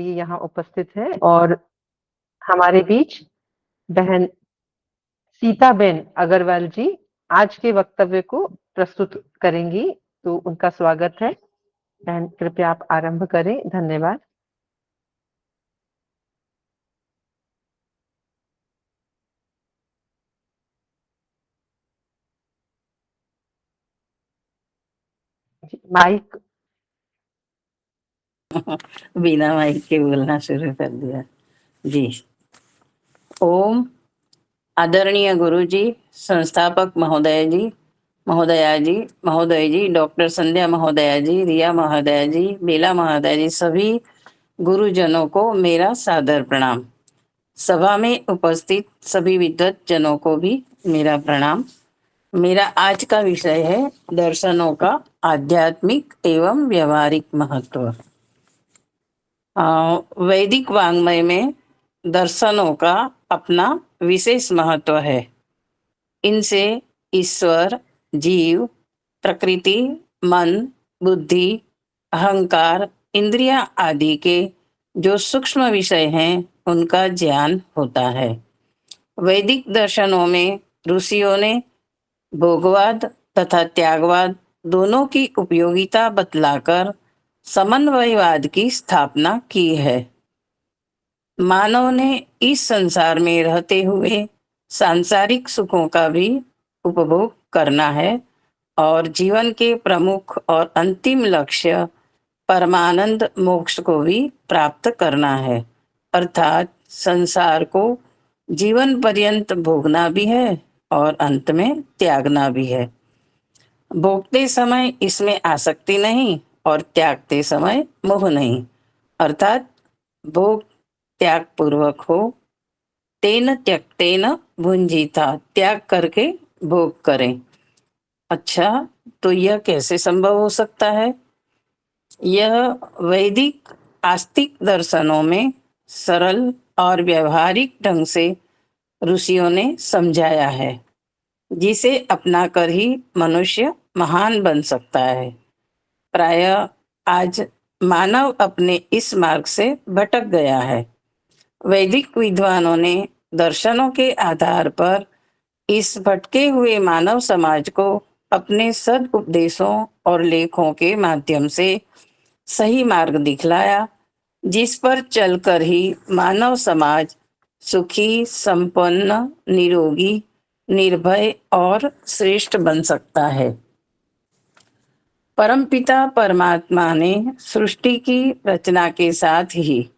लिए यहाँ उपस्थित है और हमारे बीच बहन सीताबेन अग्रवाल जी आज के वक्तव्य को प्रस्तुत करेंगी। तो उनका स्वागत है। बहन कृपया आप आरंभ करें। धन्यवाद। माइक। बिना माइक के बोलना शुरू कर दिया जी। ओम। आदरणीय गुरु जी, संस्थापक महोदय जी, महोदया जी, महोदय जी, डॉक्टर संध्या महोदया जी, रिया महोदया जी, बेला महोदया जी, सभी गुरुजनों को मेरा सादर प्रणाम। सभा में उपस्थित सभी विद्वत जनों को भी मेरा प्रणाम। मेरा आज का विषय है दर्शनों का आध्यात्मिक एवं व्यवहारिक महत्व। वैदिक वाङ्मय में दर्शनों का अपना विशेष महत्व है। इनसे ईश्वर, जीव, प्रकृति, मन, बुद्धि, अहंकार, इंद्रियां आदि के जो सूक्ष्म विषय हैं उनका ज्ञान होता है। वैदिक दर्शनों में ऋषियों ने भोगवाद तथा त्यागवाद दोनों की उपयोगिता बतलाकर समन्वयवाद की स्थापना की है। मानव ने इस संसार में रहते हुए सांसारिक सुखों का भी उपभोग करना है और जीवन के प्रमुख और अंतिम लक्ष्य परमानंद मोक्ष को भी प्राप्त करना है, अर्थात संसार को जीवन पर्यंत भोगना भी है और अंत में त्यागना भी है। भोगते समय इसमें आसक्ति नहीं और त्यागते समय मोह नहीं, अर्थात भोग त्याग पूर्वक हो। तेन त्यक्तेन भुंजीता, त्याग करके भोग करें। अच्छा, तो यह कैसे संभव हो सकता है? यह वैदिक आस्तिक दर्शनों में सरल और व्यवहारिक ढंग से ऋषियों ने समझाया है, जिसे अपनाकर ही मनुष्य महान बन सकता है। प्रायः आज मानव अपने इस मार्ग से भटक गया है। वैदिक विद्वानों ने दर्शनों के आधार पर इस भटके हुए मानव समाज को अपने सद उपदेशों और लेखों के माध्यम से सही मार्ग दिखलाया, जिस पर चलकर ही मानव समाज सुखी, संपन्न, निरोगी, निर्भय और श्रेष्ठ बन सकता है। परमपिता परमात्मा ने सृष्टि की रचना के साथ ही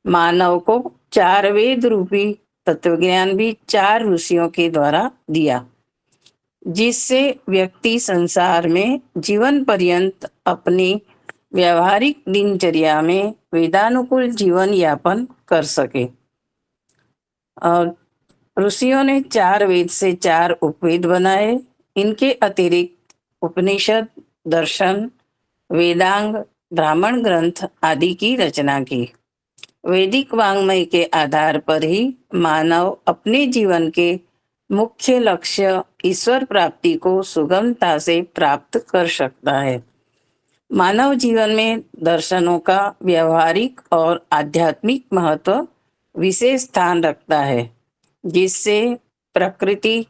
मानव को 4 वेद रूपी तत्वज्ञान भी 4 ऋषियों के द्वारा दिया, जिससे व्यक्ति संसार में जीवन पर्यंत अपनी व्यवहारिक दिनचर्या में वेदानुकूल जीवन यापन कर सके। और ऋषियों ने 4 वेद से 4 उपवेद बनाए। इनके अतिरिक्त उपनिषद, दर्शन, वेदांग, ब्राह्मण ग्रंथ आदि की रचना की। वैदिक वाङ्मय के आधार पर ही मानव अपने जीवन के मुख्य लक्ष्य ईश्वर प्राप्ति को सुगमता से प्राप्त कर सकता है। मानव जीवन में दर्शनों का व्यवहारिक और आध्यात्मिक महत्व विशेष स्थान रखता है, जिससे प्रकृति,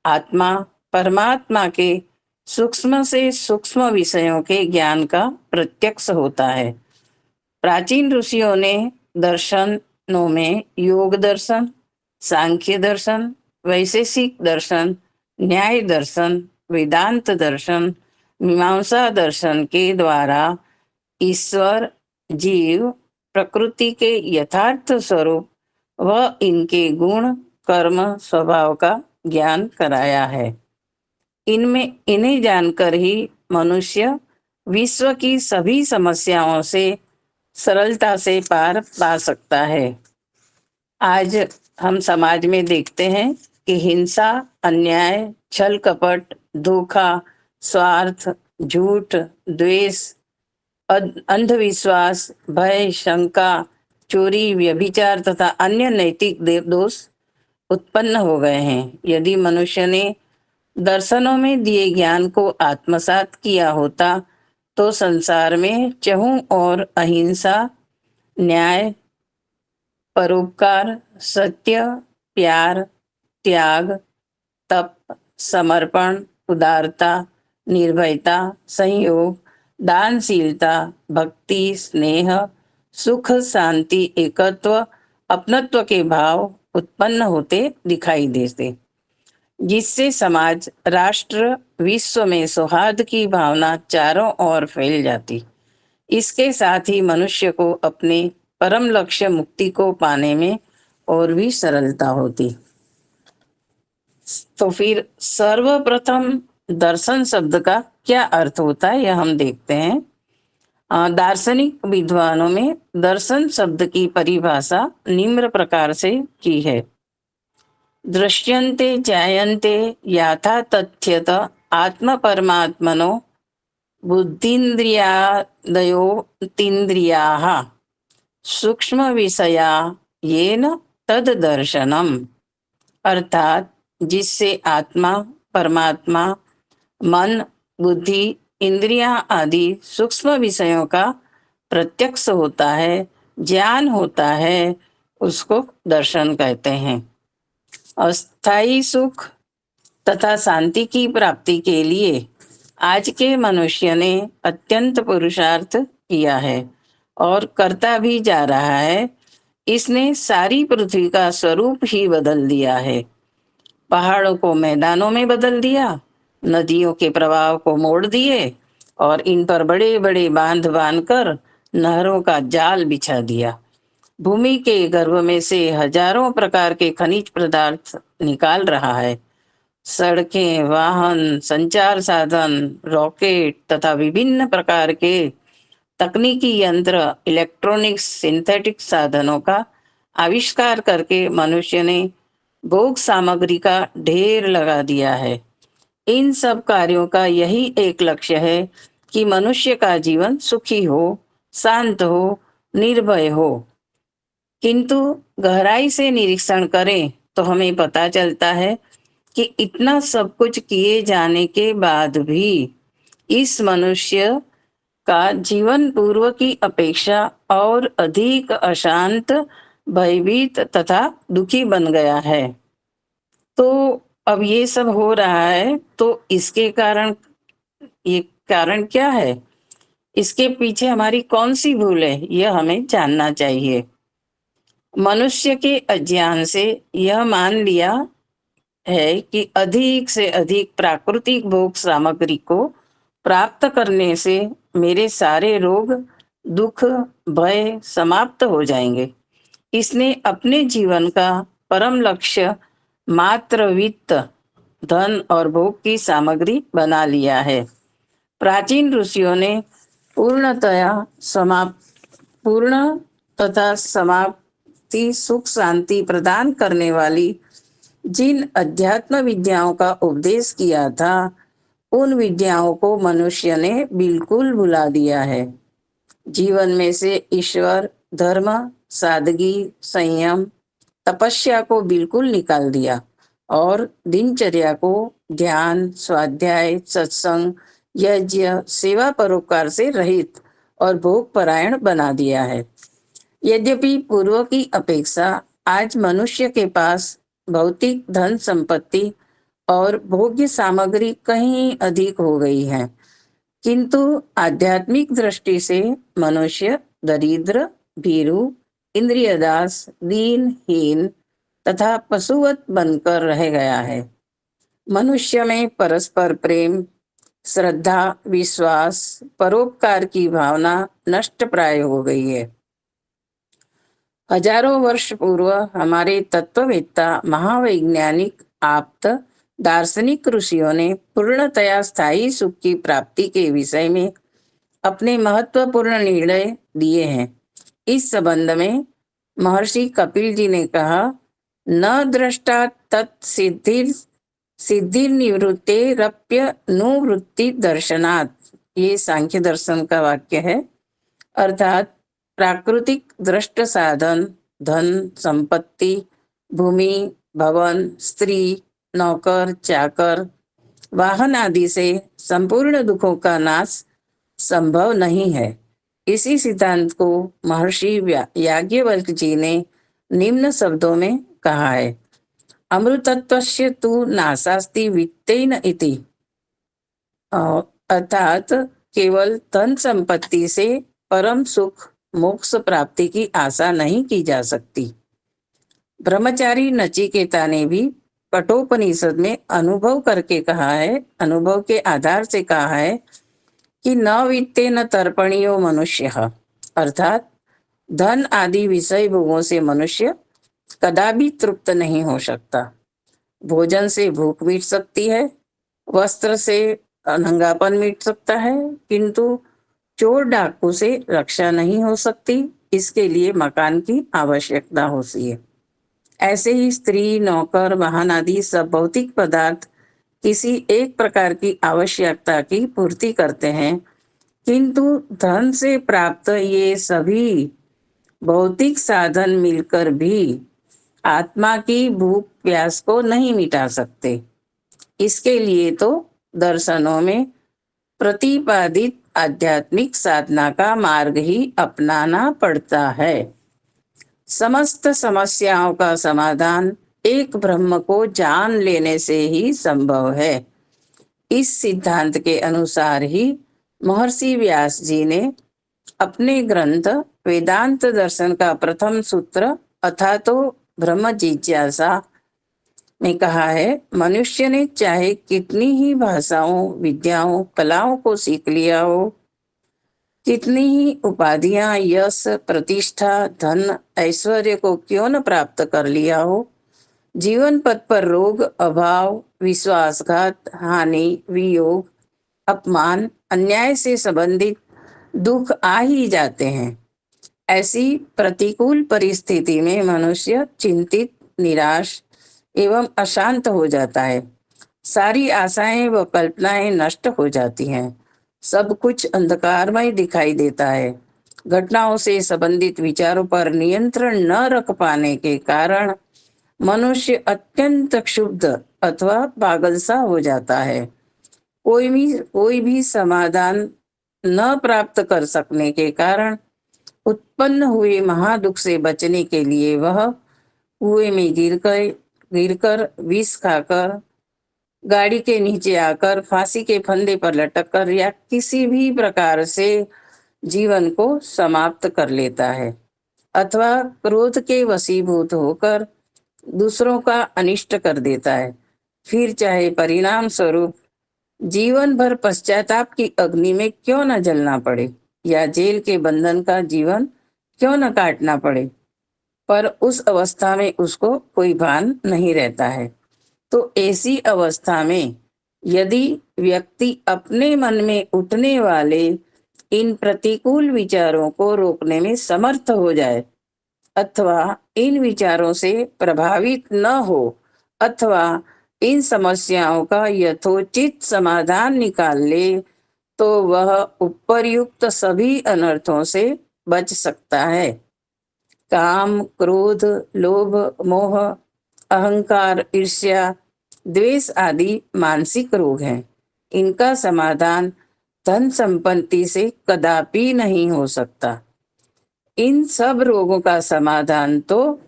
आत्मा, परमात्मा के सूक्ष्म से सूक्ष्म विषयों के ज्ञान का प्रत्यक्ष होता है। प्राचीन ऋषियों ने दर्शनों में योग दर्शन, सांख्य दर्शन, वैशेषिक दर्शन, न्याय दर्शन, वेदांत दर्शन, मीमांसा दर्शन के द्वारा ईश्वर, जीव, प्रकृति के यथार्थ स्वरूप व इनके गुण, कर्म, स्वभाव का ज्ञान कराया है। इन्हें जानकर ही मनुष्य विश्व की सभी समस्याओं से सरलता से पार पा सकता है। आज हम समाज में देखते हैं कि हिंसा, अन्याय, छल कपट, धोखा, स्वार्थ, झूठ, द्वेष, अंधविश्वास, भय, शंका, चोरी, व्यभिचार तथा अन्य नैतिक दोष उत्पन्न हो गए हैं। यदि मनुष्य ने दर्शनों में दिए ज्ञान को आत्मसात किया होता तो संसार में चहुं ओर अहिंसा, न्याय, परोपकार, सत्य, प्यार, त्याग, तप, समर्पण, उदारता, निर्भयता, संयोग, दानशीलता, भक्ति, स्नेह, सुख, शांति, एकत्व, अपनत्व के भाव उत्पन्न होते दिखाई देते, जिससे समाज, राष्ट्र, विश्व में सौहार्द की भावना चारों ओर फैल जाती। इसके साथ ही मनुष्य को अपने परम लक्ष्य मुक्ति को पाने में और भी सरलता होती। तो फिर सर्वप्रथम दर्शन शब्द का क्या अर्थ होता है यह हम देखते हैं। दार्शनिक विद्वानों में दर्शन शब्द की परिभाषा निम्न प्रकार से की है। दृश्यन्ते जायन्ते याथा तथ्यत आत्म परमात्मनो बुद्धिन्द्रियादयो तीन्द्रियाः सूक्ष्म विषया येन तद दर्शनम, अर्थात जिससे आत्मा, परमात्मा, मन, बुद्धि, इंद्रियां आदि सूक्ष्म विषयों का प्रत्यक्ष होता है, ज्ञान होता है, उसको दर्शन कहते हैं। अस्थायी सुख तथा शांति की प्राप्ति के लिए आज के मनुष्य ने अत्यंत पुरुषार्थ किया है और करता भी जा रहा है। इसने सारी पृथ्वी का स्वरूप ही बदल दिया है। पहाड़ों को मैदानों में बदल दिया, नदियों के प्रवाह को मोड़ दिए और इन पर बड़े बड़े बांध बांधकर नहरों का जाल बिछा दिया। भूमि के गर्भ में से हजारों प्रकार के खनिज पदार्थ निकाल रहा है। सड़कें, वाहन, संचार साधन, रॉकेट तथा विभिन्न प्रकार के तकनीकी यंत्र, इलेक्ट्रॉनिक्स, सिंथेटिक साधनों का आविष्कार करके मनुष्य ने भोग सामग्री का ढेर लगा दिया है। इन सब कार्यों का यही एक लक्ष्य है कि मनुष्य का जीवन सुखी हो, शांत हो, निर्भय हो। किंतु गहराई से निरीक्षण करें तो हमें पता चलता है कि इतना सब कुछ किए जाने के बाद भी इस मनुष्य का जीवन पूर्व की अपेक्षा और अधिक अशांत, भयभीत तथा दुखी बन गया है। तो अब ये सब हो रहा है तो इसके कारण, ये कारण क्या है, इसके पीछे हमारी कौन सी भूल है, यह हमें जानना चाहिए। मनुष्य के अज्ञान से यह मान लिया है कि अधिक से अधिक प्राकृतिक भोग सामग्री को प्राप्त करने से मेरे सारे रोग, दुख, भय समाप्त हो जाएंगे। इसने अपने जीवन का परम लक्ष्य मात्र वित्त, धन और भोग की सामग्री बना लिया है। प्राचीन ऋषियों ने पूर्ण तथा समाप्ति, सुख, शांति प्रदान करने वाली जिन अध्यात्म विद्याओं का उपदेश किया था, उन विद्याओं को मनुष्य ने बिल्कुल भुला दिया है। जीवन में से ईश्वर, धर्म, सादगी, संयम, तपस्या को बिल्कुल निकाल दिया और दिनचर्या को ध्यान, स्वाध्याय, सत्संग, यज्ञ, सेवा, परोपकार से रहित और भोग परायण बना दिया है। यद्यपि पूर्व की अपेक्षा आज मनुष्य के पास भौतिक धन संपत्ति और भोग्य सामग्री कहीं अधिक हो गई है, किंतु आध्यात्मिक दृष्टि से मनुष्य दरिद्र, भीरू, इंद्रियदास, दीनहीन तथा पशुवत बनकर रह गया है। मनुष्य में परस्पर प्रेम, श्रद्धा, विश्वास, परोपकार की भावना नष्ट प्राय हो गई है। हजारों वर्ष पूर्व हमारे तत्ववेत्ता, महावैज्ञानिक, आप्त, दार्शनिक ऋषियों ने पूर्णतया स्थायी सुख की प्राप्ति के विषय में अपने महत्वपूर्ण निर्णय दिए हैं। इस संबंध में महर्षि कपिल जी ने कहा, न दृष्टा सिद्धि निवृत्तेरप्य नुवृत्ति दर्शनात्। ये सांख्य दर्शन का वाक्य है। अर्थात प्राकृतिक दृष्ट साधन, धन, संपत्ति, भूमि, भवन, स्त्री, नौकर, चाकर, वाहन आदि से संपूर्ण दुखों का नाश संभव नहीं है। इसी सिद्धांत को महर्षि याज्ञवल्क्य जी ने निम्न शब्दों में कहा है, अमृतत्वस्य तु नासास्ति वित्तेन इति। अर्थात केवल धन संपत्ति से परम सुख मोक्ष प्राप्ति की आशा नहीं की जा सकती। ब्रह्मचारी नचिकेता ने भी कठोपनिषद में अनुभव करके कहा है, अनुभव के आधार से कहा है कि न वित्ते न तर्पणीयो मनुष्य, अर्थात धन आदि विषय भोगों से मनुष्य कदापि तृप्त नहीं हो सकता। भोजन से भूख मिट सकती है, वस्त्र से नंगापन मिट सकता है, किंतु चोर डाकू से रक्षा नहीं हो सकती। इसके लिए मकान की आवश्यकता होती है। ऐसे ही स्त्री, नौकर, वाहन आदि सब भौतिक पदार्थ किसी एक प्रकार की आवश्यकता की पूर्ति करते हैं, किंतु धन से प्राप्त ये सभी भौतिक साधन मिलकर भी आत्मा की भूख प्यास को नहीं मिटा सकते। इसके लिए तो दर्शनों में प्रतिपादित आध्यात्मिक साधना का मार्ग ही अपनाना पड़ता है। समस्त समस्याओं का समाधान एक ब्रह्म को जान लेने से ही संभव है। इस सिद्धांत के अनुसार ही महर्षि व्यास जी ने अपने ग्रंथ वेदांत दर्शन का प्रथम सूत्र अर्थात तो ब्रह्म जिज्ञासा में कहा है, मनुष्य ने चाहे कितनी ही भाषाओं, विद्याओं, कलाओं को सीख लिया हो, कितनी ही उपाधियां, यश, प्रतिष्ठा, धन, ऐश्वर्य को क्यों न प्राप्त कर लिया हो, जीवन पथ पर रोग, अभाव, विश्वासघात, हानि, वियोग, अपमान, अन्याय से संबंधित दुख आ ही जाते हैं। ऐसी प्रतिकूल परिस्थिति में मनुष्य चिंतित, निराश एवं अशांत हो जाता है। सारी आशाएं व कल्पनाएं नष्ट हो जाती हैं। सब कुछ अंधकारमय दिखाई देता है। घटनाओं से संबंधित विचारों पर नियंत्रण न रख पाने के कारण मनुष्य अत्यंत क्षुब्ध अथवा पागल सा हो जाता है। कोई भी समाधान न प्राप्त कर सकने के कारण उत्पन्न हुए महादुख से बचने के लिए वह कुएं में गिरकर विष खाकर, गाड़ी के नीचे आकर, फांसी के फंदे पर लटककर या किसी भी प्रकार से जीवन को समाप्त कर लेता है, अथवा क्रोध के वशीभूत होकर दूसरों का अनिष्ट कर देता है। फिर चाहे परिणाम स्वरूप जीवन भर पश्चाताप की अग्नि में क्यों न जलना पड़े या जेल के बंधन का जीवन क्यों न काटना पड़े, पर उस अवस्था में उसको कोई भान नहीं रहता है। तो ऐसी अवस्था में यदि व्यक्ति अपने मन में उठने वाले इन प्रतिकूल विचारों को रोकने में समर्थ हो जाए, अथवा इन विचारों से प्रभावित न हो, अथवा इन समस्याओं का यथोचित समाधान निकाल ले, तो वह उपर्युक्त सभी अनर्थों से बच सकता है। काम, क्रोध, लोभ, मोह, अहंकार, ईर्ष्या, द्वेष आदि मानसिक रोग हैं। इनका समाधान धन संपत्ति से कदापि नहीं हो सकता। इन सब रोगों का समाधान तो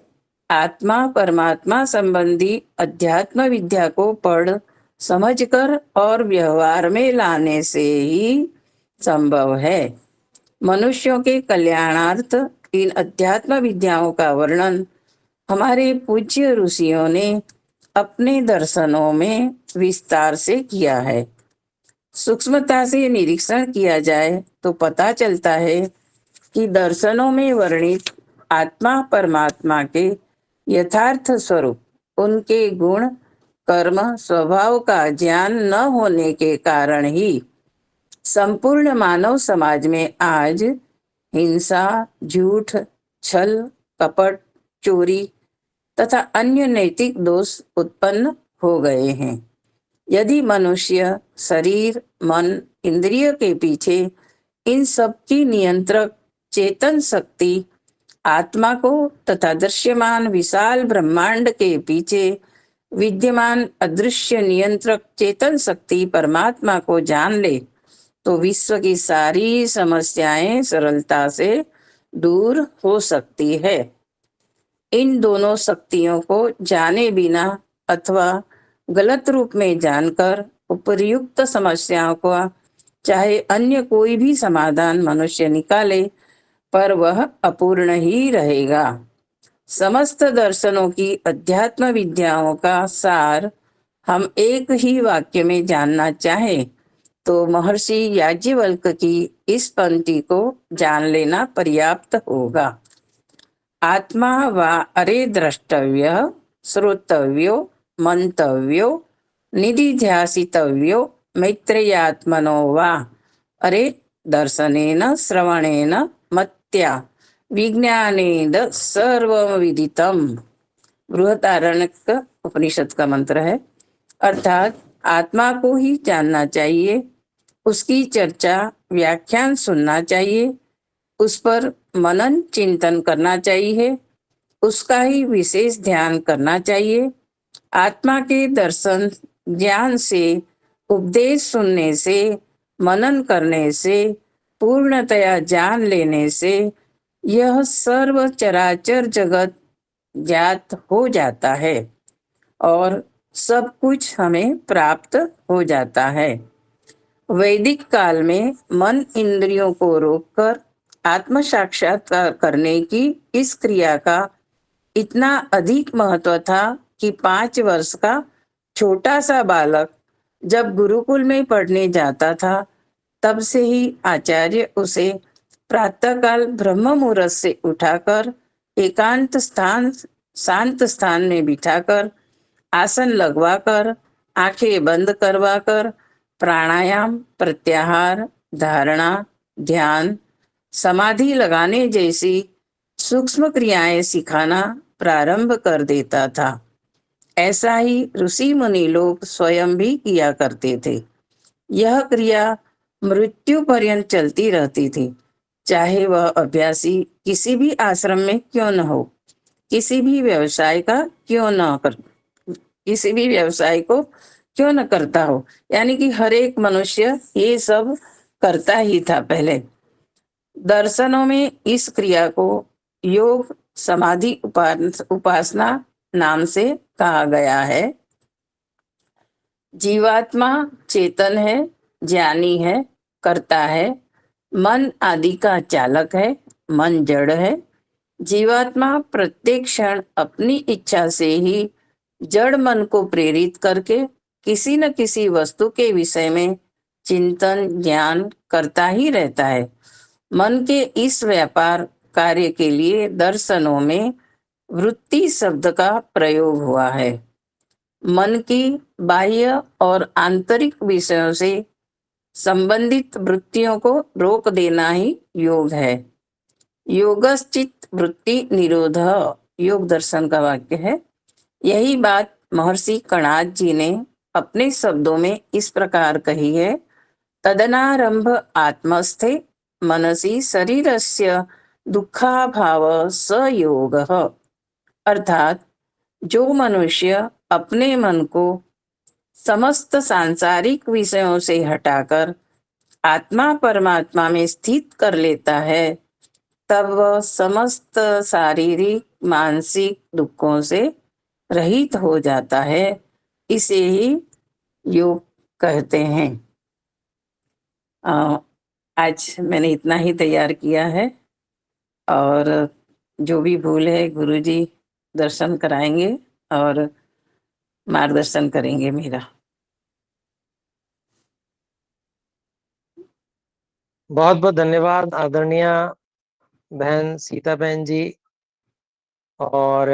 आत्मा परमात्मा संबंधी अध्यात्म विद्या को पढ़ समझकर और व्यवहार में लाने से ही संभव है। मनुष्यों के कल्याणार्थ इन अध्यात्म विद्याओं का वर्णन हमारे पूज्य ऋषियों ने अपने दर्शनों में विस्तार से किया है। सूक्ष्मता से निरीक्षण किया जाए तो पता चलता है कि दर्शनों में वर्णित आत्मा परमात्मा के यथार्थ स्वरूप, उनके गुण, कर्म, स्वभाव का ज्ञान न होने के कारण ही संपूर्ण मानव समाज में आज हिंसा, झूठ, छल, कपट, चोरी तथा अन्य नैतिक दोष उत्पन्न हो गए हैं। यदि मनुष्य शरीर, मन, इंद्रिय के पीछे इन सब की नियंत्रक चेतन शक्ति आत्मा को तथा दृश्यमान विशाल ब्रह्मांड के पीछे विद्यमान अदृश्य नियंत्रक चेतन शक्ति परमात्मा को जान ले, तो विश्व की सारी समस्याएं सरलता से दूर हो सकती है। इन दोनों शक्तियों को जाने बिना अथवा गलत रूप में जानकर उपर्युक्त समस्याओं का चाहे अन्य कोई भी समाधान मनुष्य निकाले, पर वह अपूर्ण ही रहेगा। समस्त दर्शनों की अध्यात्म विद्याओं का सार हम एक ही वाक्य में जानना चाहें तो महर्षि याज्ञवल्क्य की इस पंक्ति को जान लेना पर्याप्त होगा। आत्मा वा अरे द्रष्टव्य, श्रोतव्यो, मंतव्यो, निधिध्यासितव्यो मैत्रेयात्मनो वा अरे दर्शनेन श्रवणेन मत्या विज्ञानेद सर्वविदितम। बृहदारण्यक उपनिषद का मंत्र है। अर्थात आत्मा को ही जानना चाहिए, उसकी चर्चा व्याख्यान सुनना चाहिए, उस पर मनन चिंतन करना चाहिए, उसका ही विशेष ध्यान करना चाहिए। आत्मा के दर्शन ज्ञान से, उपदेश सुनने से, मनन करने से, पूर्णतया जान लेने से यह सर्व चराचर जगत ज्ञात हो जाता है और सब कुछ हमें प्राप्त हो जाता है। वैदिक काल में मन इंद्रियों को रोककर आत्म साक्षात्कार करने की इस क्रिया का इतना अधिक महत्व था कि 5 वर्ष का छोटा सा बालक जब गुरुकुल में पढ़ने जाता था, तब से ही आचार्य उसे प्रातःकाल ब्रह्म मुहूर्त से उठाकर एकांत स्थान, शांत स्थान में बिठाकर, आसन लगवाकर, आंखें बंद करवाकर प्राणायाम, प्रत्याहार, धारणा, ध्यान, समाधि लगाने जैसी सूक्ष्म क्रियाएं सिखाना प्रारंभ कर देता था। ऐसा ही ऋषि मुनि लोग स्वयं भी किया करते थे। यह क्रिया मृत्यु पर्यंत चलती रहती थी, चाहे वह अभ्यासी किसी भी आश्रम में क्यों न हो, किसी भी व्यवसाय को क्यों न करता हो, यानी कि हर एक मनुष्य ये सब करता ही था पहले। दर्शनों में इस क्रिया को योग समाधि उपासना नाम से कहा गया है। जीवात्मा चेतन है, ज्ञानी है, करता है। मन आदि का चालक है, मन जड़ है। जीवात्मा प्रत्येक क्षण अपनी इच्छा से ही जड़ मन को प्रेरित करके किसी न किसी वस्तु के विषय में चिंतन ज्ञान करता ही रहता है। मन के इस व्यापार कार्य के लिए दर्शनों में वृत्ति शब्द का प्रयोग हुआ है। मन की बाह्य और आंतरिक विषयों से संबंधित वृत्तियों को रोक देना ही योग है। योगश्चित वृत्ति निरोध योग दर्शन का वाक्य है। यही बात महर्षि कणाद जी ने अपने शब्दों में इस प्रकार कही है। तदनारंभ आत्मस्थे मनसी शरीरस्य दुखाभाव स योग। अर्थात जो मनुष्य अपने मन को समस्त सांसारिक विषयों से हटाकर आत्मा परमात्मा में स्थित कर लेता है, तब वह समस्त शारीरिक मानसिक दुखों से रहित हो जाता है। इसे ही योग कहते हैं। आज मैंने इतना ही तैयार किया है और जो भी भूल है गुरुजी दर्शन कराएंगे और मार्गदर्शन करेंगे मेरा। बहुत बहुत धन्यवाद आदरणीय बहन सीता बहन जी। और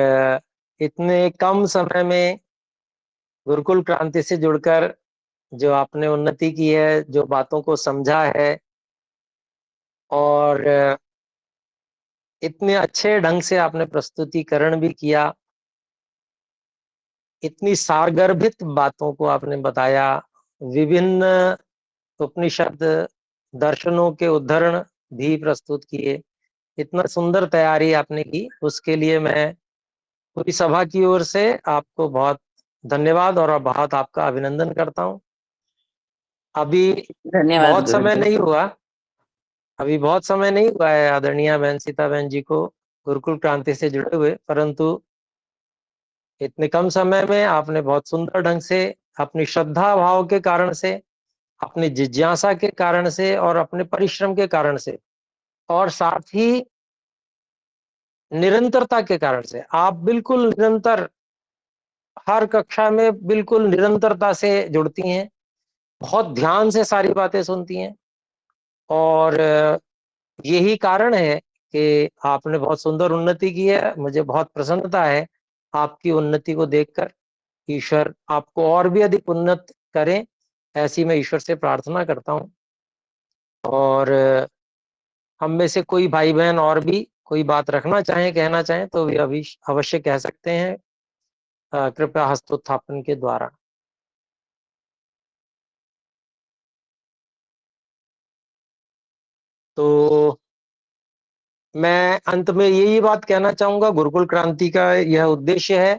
इतने कम समय में गुरुकुल क्रांति से जुड़कर जो आपने उन्नति की है, जो बातों को समझा है और इतने अच्छे ढंग से आपने प्रस्तुतिकरण भी किया, इतनी सारगर्भित बातों को आपने बताया, विभिन्न उपनिषद दर्शनों के उद्धरण भी प्रस्तुत किए, इतना सुंदर तैयारी आपने की, उसके लिए मैं पूरी सभा की ओर से आपको बहुत धन्यवाद और बहुत आपका अभिनंदन करता हूं। अभी धन्यवाद बहुत समय गुरुजी। नहीं हुआ, अभी बहुत समय नहीं हुआ है आदरणीय बहन सीता बहन जी को गुरुकुल क्रांति से जुड़े हुए, परंतु इतने कम समय में आपने बहुत सुंदर ढंग से अपनी श्रद्धा भाव के कारण से, अपनी जिज्ञासा के कारण से और अपने परिश्रम के कारण से और साथ ही निरंतरता के कारण से आप बिल्कुल निरंतर हर कक्षा में बिल्कुल निरंतरता से जुड़ती हैं, बहुत ध्यान से सारी बातें सुनती हैं और यही कारण है कि आपने बहुत सुंदर उन्नति की है। मुझे बहुत प्रसन्नता है आपकी उन्नति को देखकर। ईश्वर आपको और भी अधिक उन्नत करें, ऐसी मैं ईश्वर से प्रार्थना करता हूँ। और हम में से कोई भाई बहन और भी कोई बात रखना चाहें, कहना चाहें तो भी अभी अवश्य कह सकते हैं, कृपया हस्तोत्थापन के द्वारा। तो मैं अंत में यही बात कहना चाहूंगा, गुरुकुल क्रांति का यह उद्देश्य है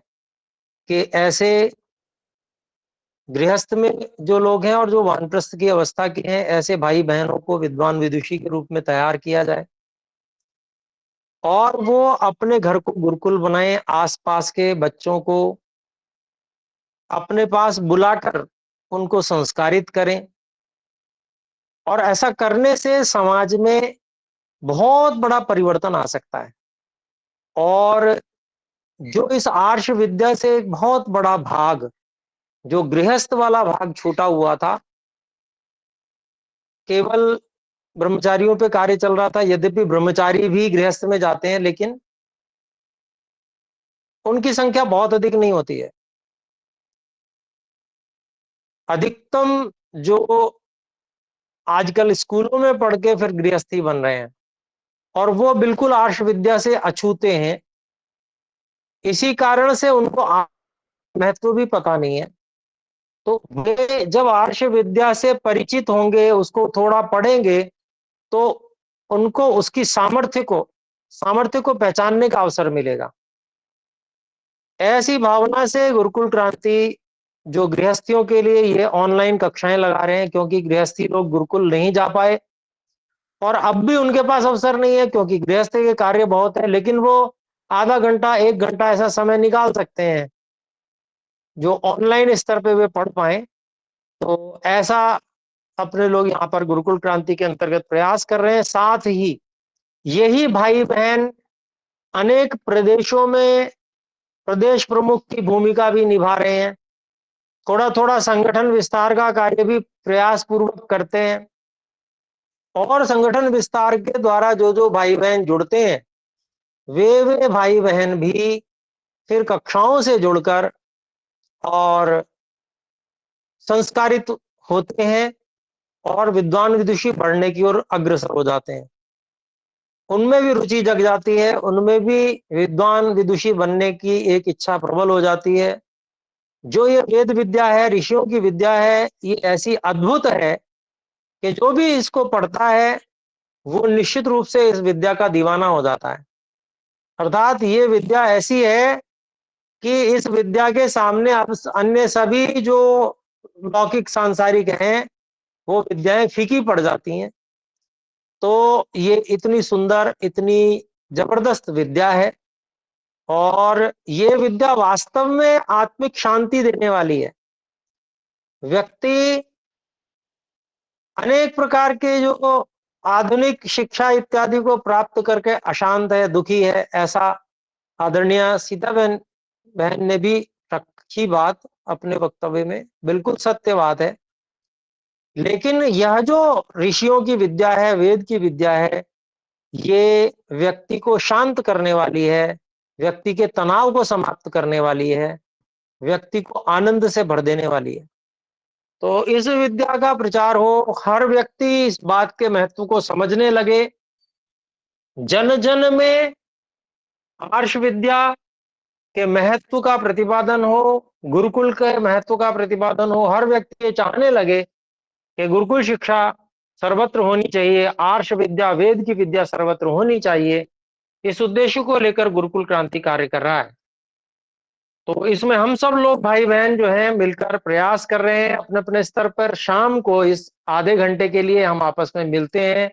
कि ऐसे गृहस्थ में जो लोग हैं और जो वानप्रस्थ की अवस्था के हैं, ऐसे भाई बहनों को विद्वान विदुषी के रूप में तैयार किया जाए और वो अपने घर को गुरुकुल बनाएं, आसपास के बच्चों को अपने पास बुलाकर उनको संस्कारित करें। और ऐसा करने से समाज में बहुत बड़ा परिवर्तन आ सकता है। और जो इस आर्ष विद्या से एक बहुत बड़ा भाग, जो गृहस्थ वाला भाग छूटा हुआ था, केवल ब्रह्मचारियों पे कार्य चल रहा था, यद्यपि ब्रह्मचारी भी गृहस्थ में जाते हैं लेकिन उनकी संख्या बहुत अधिक नहीं होती है। अधिकतम जो आजकल स्कूलों में पढ़ के फिर गृहस्थी बन रहे हैं और वो बिल्कुल आर्ष विद्या से अछूते हैं, इसी कारण से उनको महत्व भी पता नहीं है। तो वे जब आर्ष विद्या से परिचित होंगे, उसको थोड़ा पढ़ेंगे, तो उनको उसकी सामर्थ्य को पहचानने का अवसर मिलेगा। ऐसी भावना से गुरुकुल क्रांति जो गृहस्थियों के लिए ये ऑनलाइन कक्षाएं लगा रहे हैं, क्योंकि गृहस्थी लोग गुरुकुल नहीं जा पाए और अब भी उनके पास अवसर नहीं है क्योंकि गृहस्थ के कार्य बहुत है, लेकिन वो आधा घंटा 1 घंटा ऐसा समय निकाल सकते हैं जो ऑनलाइन स्तर पे वे पढ़ पाए। तो ऐसा अपने लोग यहाँ पर गुरुकुल क्रांति के अंतर्गत प्रयास कर रहे हैं। साथ ही यही भाई बहन अनेक प्रदेशों में प्रदेश प्रमुख की भूमिका भी निभा रहे हैं, थोड़ा थोड़ा संगठन विस्तार का कार्य भी प्रयास पूर्वक करते हैं और संगठन विस्तार के द्वारा जो जो भाई बहन जुड़ते हैं, वे भाई बहन भी फिर कक्षाओं से जुड़कर और संस्कारित होते हैं और विद्वान विदुषी बढ़ने की ओर अग्रसर हो जाते हैं। उनमें भी रुचि जग जाती है, उनमें भी विद्वान विदुषी बनने की एक इच्छा प्रबल हो जाती है। जो ये वेद विद्या है, ऋषियों की विद्या है, ये ऐसी अद्भुत है कि जो भी इसको पढ़ता है वो निश्चित रूप से इस विद्या का दीवाना हो जाता है। अर्थात ये विद्या ऐसी है कि इस विद्या के सामने अब अन्य सभी जो लौकिक सांसारिक हैं, वो विद्याएं फीकी पड़ जाती हैं। तो ये इतनी सुंदर, इतनी जबरदस्त विद्या है और ये विद्या वास्तव में आत्मिक शांति देने वाली है। व्यक्ति अनेक प्रकार के जो आधुनिक शिक्षा इत्यादि को प्राप्त करके अशांत है, दुखी है, ऐसा आदरणीय सीता बहन ने भी रखी बात अपने वक्तव्य में, बिल्कुल सत्य बात है। लेकिन यह जो ऋषियों की विद्या है, वेद की विद्या है, ये व्यक्ति को शांत करने वाली है, व्यक्ति के तनाव को समाप्त करने वाली है, व्यक्ति को आनंद से भर देने वाली है। तो इस विद्या का प्रचार हो, हर व्यक्ति इस बात के महत्व को समझने लगे, जन जन में आर्ष विद्या के महत्व का प्रतिपादन हो, गुरुकुल के महत्व का प्रतिपादन हो, हर व्यक्ति ये चाहने लगे कि गुरुकुल शिक्षा सर्वत्र होनी चाहिए, आर्ष विद्या, वेद की विद्या सर्वत्र होनी चाहिए। इस उद्देश्य को लेकर गुरुकुल क्रांति कार्य कर रहा है। तो इसमें हम सब लोग भाई बहन जो हैं मिलकर प्रयास कर रहे हैं अपने अपने स्तर पर। शाम को इस आधे घंटे के लिए हम आपस में मिलते हैं।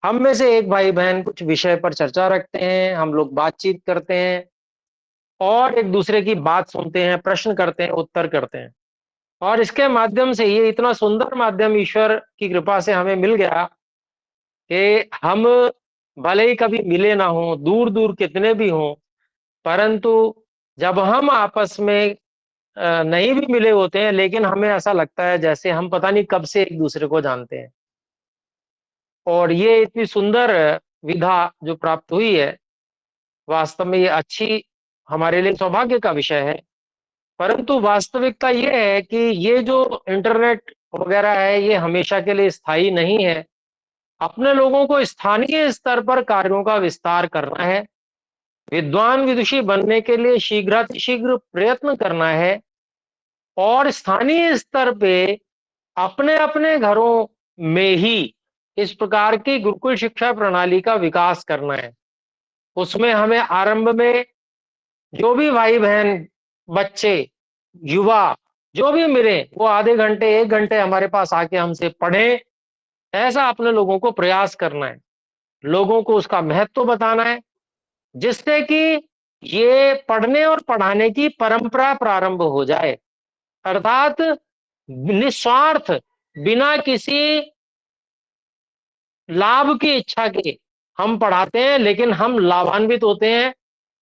हम में से एक भाई बहन कुछ विषय पर चर्चा रखते हैं, हम लोग बातचीत करते हैं और एक दूसरे की बात सुनते हैं, प्रश्न करते हैं, उत्तर करते हैं। और इसके माध्यम से ये इतना सुंदर माध्यम ईश्वर की कृपा से हमें मिल गया कि हम भले ही कभी मिले ना हों, दूर दूर कितने भी हों, परंतु जब हम आपस में नहीं भी मिले होते हैं, लेकिन हमें ऐसा लगता है जैसे हम पता नहीं कब से एक दूसरे को जानते हैं। और ये इतनी सुंदर विधा जो प्राप्त हुई है, वास्तव में ये अच्छी हमारे लिए सौभाग्य का विषय है। परंतु वास्तविकता ये है कि ये जो इंटरनेट वगैरह है, ये हमेशा के लिए स्थायी नहीं है। अपने लोगों को स्थानीय स्तर पर कार्यों का विस्तार करना है, विद्वान विदुषी बनने के लिए शीघ्रातिशीघ्र प्रयत्न करना है और स्थानीय स्तर पे अपने अपने घरों में ही इस प्रकार की गुरुकुल शिक्षा प्रणाली का विकास करना है। उसमें हमें आरंभ में जो भी भाई बहन, बच्चे, युवा जो भी मिले, वो आधे घंटे, एक घंटे हमारे पास आके हमसे पढ़ें, ऐसा अपने लोगों को प्रयास करना है। लोगों को उसका महत्व बताना है, जिससे कि ये पढ़ने और पढ़ाने की परंपरा प्रारंभ हो जाए। अर्थात निस्वार्थ, बिना किसी लाभ की इच्छा के हम पढ़ाते हैं, लेकिन हम लाभान्वित होते हैं।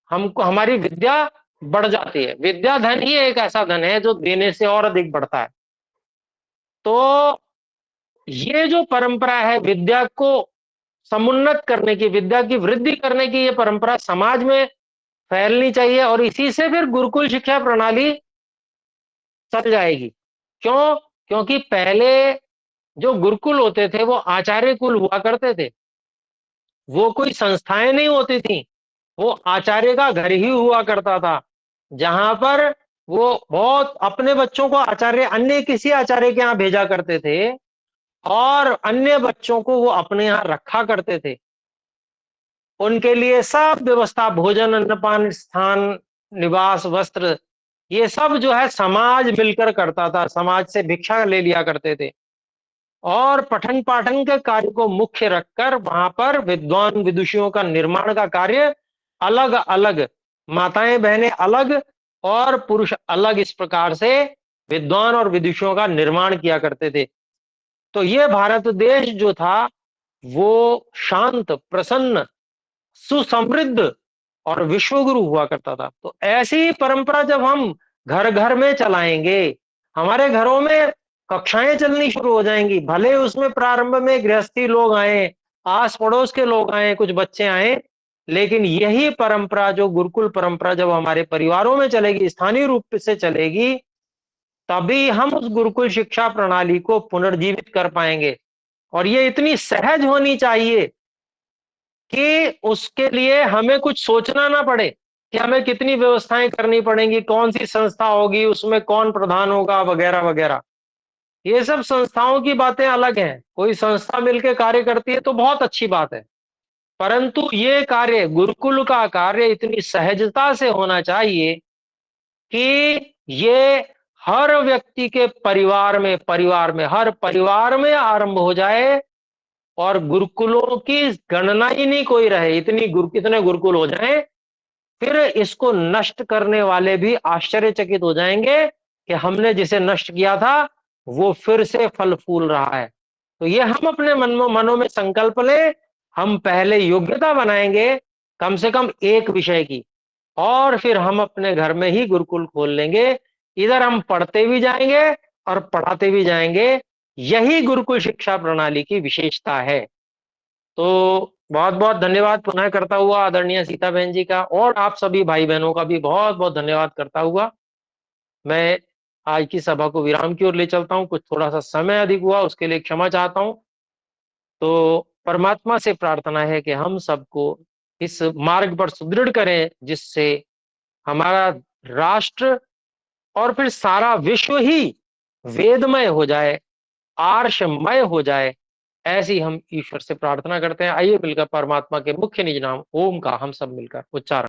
हमको हमारी विद्या बढ़ जाती है। विद्या धन ही एक ऐसा धन है जो देने से और अधिक बढ़ता है। तो ये जो परंपरा है विद्या को समुन्नत करने की, विद्या की वृद्धि करने की, ये परंपरा समाज में फैलनी चाहिए और इसी से फिर गुरुकुल शिक्षा प्रणाली चल जाएगी। क्यों? क्योंकि पहले जो गुरुकुल होते थे वो आचार्य कुल हुआ करते थे, वो कोई संस्थाएं नहीं होती थी, वो आचार्य का घर ही हुआ करता था, जहां पर वो बहुत अपने बच्चों को आचार्य, अन्य किसी आचार्य के यहाँ भेजा करते थे और अन्य बच्चों को वो अपने यहाँ रखा करते थे। उनके लिए सब व्यवस्था, भोजन, अन्नपान, स्थान, निवास, वस्त्र, ये सब जो है समाज मिलकर करता था। समाज से भिक्षा ले लिया करते थे और पठन पाठन के कार्य को मुख्य रखकर वहां पर विद्वान विदुषियों का निर्माण का कार्य अलग अलग, माताएं बहनें अलग और पुरुष अलग, इस प्रकार से विद्वान और विदुषियों का निर्माण किया करते थे। तो ये भारत देश जो था वो शांत, प्रसन्न, सुसमृद्ध और विश्वगुरु हुआ करता था। तो ऐसी परंपरा जब हम घर घर में चलाएंगे, हमारे घरों में कक्षाएं चलनी शुरू हो जाएंगी, भले उसमें प्रारंभ में गृहस्थी लोग आए, आस पड़ोस के लोग आए, कुछ बच्चे आए, लेकिन यही परंपरा, जो गुरुकुल परंपरा जब हमारे परिवारों में चलेगी, स्थानीय रूप से चलेगी, तभी हम उस गुरुकुल शिक्षा प्रणाली को पुनर्जीवित कर पाएंगे। और ये इतनी सहज होनी चाहिए कि उसके लिए हमें कुछ सोचना ना पड़े कि हमें कितनी व्यवस्थाएं करनी पड़ेंगी, कौन सी संस्था होगी, उसमें कौन प्रधान होगा, वगैरह वगैरह। ये सब संस्थाओं की बातें अलग हैं। कोई संस्था मिलकर कार्य करती है तो बहुत अच्छी बात है, परंतु ये कार्य, गुरुकुल का कार्य, इतनी सहजता से होना चाहिए कि ये हर व्यक्ति के परिवार में हर परिवार में आरंभ हो जाए और गुरुकुलों की गणना ही नहीं कोई रहे। इतने गुरुकुल हो जाएं, फिर इसको नष्ट करने वाले भी आश्चर्यचकित हो जाएंगे कि हमने जिसे नष्ट किया था वो फिर से फल फूल रहा है। तो ये हम अपने मनों में संकल्प लें, हम पहले योग्यता बनाएंगे कम से कम एक विषय की, और फिर हम अपने घर में ही गुरुकुल खोल लेंगे। इधर हम पढ़ते भी जाएंगे और पढ़ाते भी जाएंगे। यही गुरुकुल शिक्षा प्रणाली की विशेषता है। तो बहुत बहुत धन्यवाद पुनः करता हुआ आदरणीय सीता बहन जी का, और आप सभी भाई बहनों का भी बहुत बहुत धन्यवाद करता हुआ मैं आज की सभा को विराम की ओर ले चलता हूं। कुछ थोड़ा सा समय अधिक हुआ, उसके लिए क्षमा चाहता हूं। तो परमात्मा से प्रार्थना है कि हम सबको इस मार्ग पर सुदृढ़ करें, जिससे हमारा राष्ट्र और फिर सारा विश्व ही वेदमय हो जाए, आर्षमय हो जाए। ऐसी हम ईश्वर से प्रार्थना करते हैं। आइए मिलकर परमात्मा के मुख्य निज नाम ओम का हम सब मिलकर उच्चारण